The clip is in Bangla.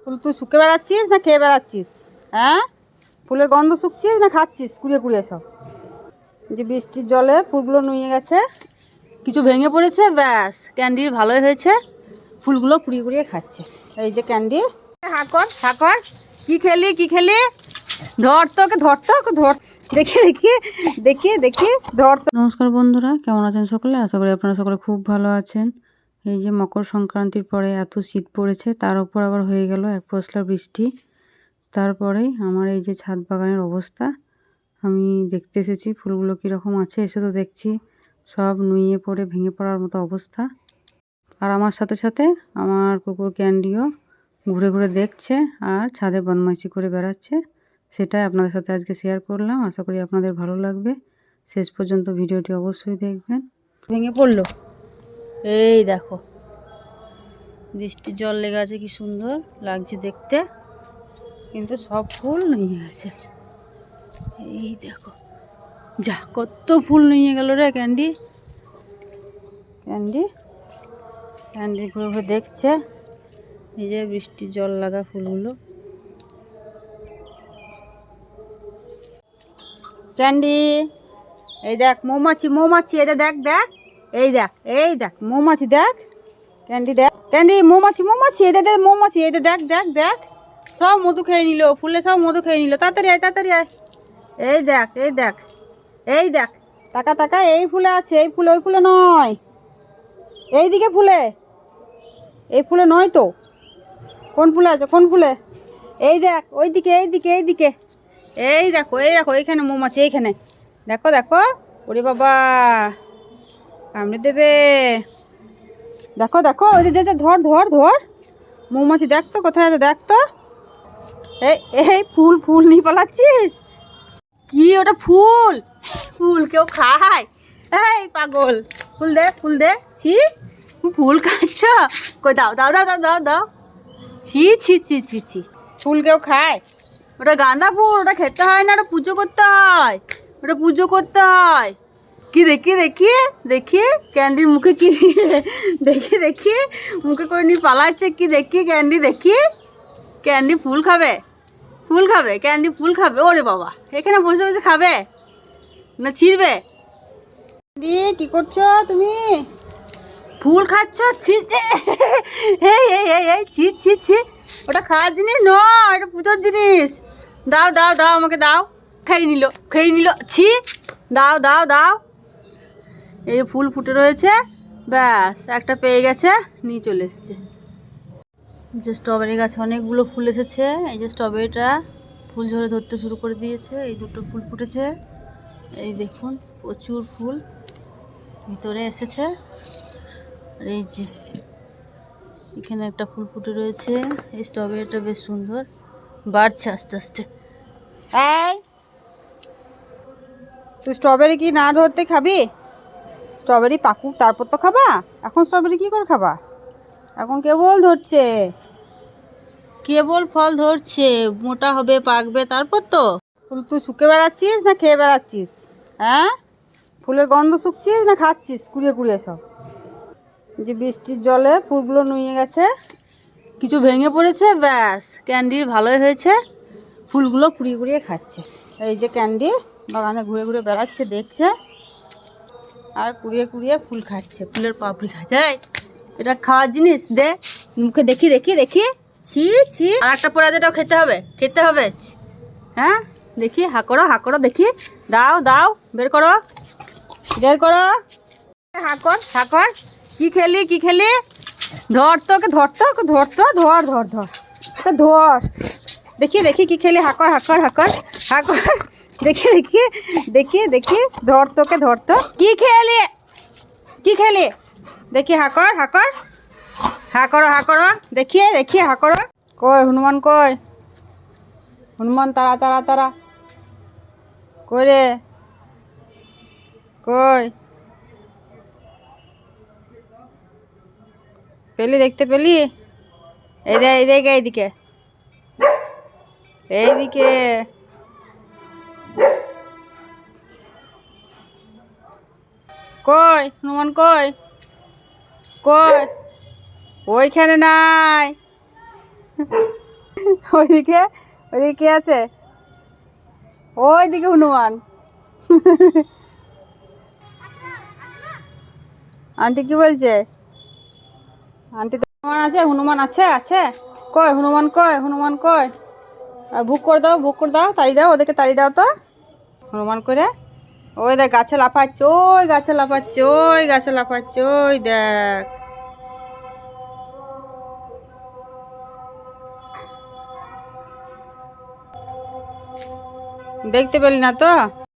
ফুল তুই শুকে বেড়াচ্ছিস না খেয়ে বেড়াচ্ছিস? হ্যাঁ, ফুলের গন্ধ শুকছিস না খাচ্ছিস কুড়িয়ে কুড়িয়ে সব? যে বৃষ্টির জলে ফুলগুলো নুয়ে গেছে, কিছু ভেঙে পড়েছে, ব্যাস ক্যান্ডির ভালোই হয়েছে, ফুলগুলো কুড়িয়ে কুড়িয়ে খাচ্ছে। এই যে ক্যান্ডি, হাকর হাকর, কি খেলি কি খেলি, ধর তোকে ধর তোকে ধর, দেখি দেখি দেখি দেখি ধর। নমস্কার বন্ধুরা, কেমন আছেন সকলে? আশা করি আপনারা সকলে খুব ভালো আছেন। এই যে মকর সংক্রান্তির পরে এত শীত পড়েছে, তার উপর আবার হয়ে গেল এক পশলা বৃষ্টি। তারপরেই আমার এই যে ছাদ বাগানের অবস্থা, আমি দেখতে এসেছি ফুলগুলো কীরকম আছে। এসে তো দেখছি সব নুয়ে পড়ে ভেঙে পড়ার মতো অবস্থা। আর আমার সাথে সাথে আমার কুকুর ক্যান্ডিও ঘুরে ঘুরে দেখছে আর ছাদে বদমাইশি করে বেড়াচ্ছে। সেটাই আপনাদের সাথে আজকে শেয়ার করলাম। আশা করি আপনাদের ভালো লাগবে। শেষ পর্যন্ত ভিডিওটি অবশ্যই দেখবেন। ভেঙে পড়লো, এই দেখো বৃষ্টির জল লেগে আছে, কি সুন্দর লাগছে দেখতে, কিন্তু সব ফুল নিয়ে গেছে। এই দেখো, যা কত ফুল নিয়ে গেল রে ক্যান্ডি। ক্যান্ডি ক্যান্ডি ঘুরে ঘুরে দেখছে এই যে বৃষ্টির জল লাগা ফুলগুলো। ক্যান্ডি, এই দেখ মৌমাছি, মৌমাছি, এটা দেখ দেখ, এই দেখ এই দেখ মৌমাছি, দেখ ক্যান্ডি, দেখ ক্যান্ডি, মৌমাছি মৌমাছি, এটা দেখ মৌমাছি, এটা দেখ দেখ দেখ, সব মধু খেয়ে নিল, ফুলে সব মধু খেয়ে নিল। তাড়াতাড়ি আয় তাড়াতাড়ি আয়, এই দেখ এই দেখ এই দেখ, তাকা তাকা, এই ফুলে আছে, এই ফুলে, ওই ফুলে নয়, এইদিকে ফুলে, এই ফুলে নয় তো। কোন ফুলে আছে, কোন ফুলে? এই দেখ ওইদিকে, এইদিকে এইদিকে, এই দেখো এই দেখো, এইখানে মৌমাছি, এইখানে দেখো দেখো। ওরে বাবা, কামড়ে দেবে। দেখো দেখো, ওই যে ধর ধর ধর, মৌমাছি দেখ তো কোথায় আছে, দেখ তো। এই এই ফুল, ফুল নিয়ে পালাচ্ছিস কি? ওটা ফুল, ফুল কেউ খায়? এই পাগল, ফুল দে ফুল দে, ছি ফুল খাচ্ছ? কই দাও দাও দাও দাও দাও দাও, ছি ছি ছি ছি ছি, ফুল কেউ খায়? ওটা গাঁদা ফুল, ওটা খেতে হয় না, ওটা পুজো করতে হয়, ওটা পুজো করতে হয়। কি দেখি দেখি দেখি ক্যান্ডির মুখে কি, দেখি দেখি মুখে করে নিয়ে পালাচ্ছে, কি দেখি ক্যান্ডি, দেখি ক্যান্ডি ফুল খাবে, ফুল খাবে ক্যান্ডি, ফুল খাবে। ওরে বাবা, এখানে বসে বসে খাবে না ছিঁড়বে? কি করছো তুমি? ফুল খাচ্ছ? ছি, এই এই এই এই ছি ছি ছি, ওটা খাওয়ার জিনিস নয়, ওটা পুজোর জিনিস। দাও দাও দাও, আমাকে দাও। খেয়ে নিল, খেয়ে নিল, ছি, দাও দাও দাও। এই যে ফুল ফুটে রয়েছে, ব্যাস একটা পেয়ে গেছে, নিয়ে চলে এসছে। যে স্ট্রবেরি গাছে অনেকগুলো ফুল এসেছে। এই যে স্ট্রবেরিটা ফুল ঝরে ধরতে শুরু করে দিয়েছে, এই দুটো ফুল ফুটেছে, এই দেখুন প্রচুর ফুল ভিতরে এসেছে। আর এই যে এখানে একটা ফুল ফুটে রয়েছে। এই স্ট্রবেরিটা বেশ সুন্দর বাড়ছে আস্তে আস্তে। এই তুই স্ট্রবেরি কি না ধরতে খাবি? স্ট্রবেরি পাকুক তারপর তো খাবা, এখন স্ট্রবেরি কি করে খাবা? এখন কেবল ধরছে, কেবল ফল ধরছে, মোটা হবে পাকবে তারপর তো। ফুল তুই শুকে বেড়াচ্ছিস না খেয়ে বেড়াচ্ছিস? হ্যাঁ, ফুলের গন্ধ শুকছিস না খাচ্ছিস কুড়িয়ে কুড়িয়ে সব? যে বৃষ্টির জলে ফুলগুলো নুয়ে গেছে, কিছু ভেঙে পড়েছে, ব্যাস ক্যান্ডির ভালোই হয়েছে, ফুলগুলো কুড়িয়ে কুড়িয়ে খাচ্ছে। এই যে ক্যান্ডি বাগানে ঘুরে ঘুরে বেড়াচ্ছে, দেখছে আর কুড়িয়ে কুড়িয়ে ফুল খাচ্ছে, ফুলের পাপড়ি খাচ্ছে। এটা খাওয়ার জিনিস? দে মুখে দেখি দেখি দেখি, ছি ছি। আর একটা পড়ে আছে, এটাও খেতে হবে, খেতে হবে। হ্যাঁ দেখি, হা করো হা করো দেখি, দাও দাও, বের করো বের করো, হাকর হাকর, কি খেলি কি খেলি, ধর তোকে ধর তোকে ধর তো, ধর ধর ধর ওকে ধর, দেখি দেখি কি খেলি, হাকর হাকর হাকর হাকর, দেখি দেখি দেখি দেখি, ধর তোকে ধর তো, কি খেলি কি খেলি, দেখি হাকর হাকর, হা করো হা করো, দেখিয়ে দেখিয়ে হা করো। কই হনুমান, কই হনুমান, তারা তারা তারা, কই রে কই? পেলি, দেখতে পেলি? এই দে এই দিকে এইদিকে এইদিকে, কই হনুমান, কই কই? ওইখানে নাই, ওইদিকে ওইদিকে কে আছে? ওইদিকে হনুমান। আন্টি কি বলছে? আন্টি তো হনুমান আছে, হনুমান আছে আছে। কয় হনুমান, কয় হনুমান, কয়? বুক করে দাও, বুক করে দাও, তাড়ি দাও, ওদেরকে তাড়ি দাও তো হনুমান করে। ওই দেখ গাছে লাফাচ্ছে, ওই গাছে লাফাচ্ছে, ওই গাছে লাফাচ্ছে, ওই দেখ। দেখতে পেলি না তো?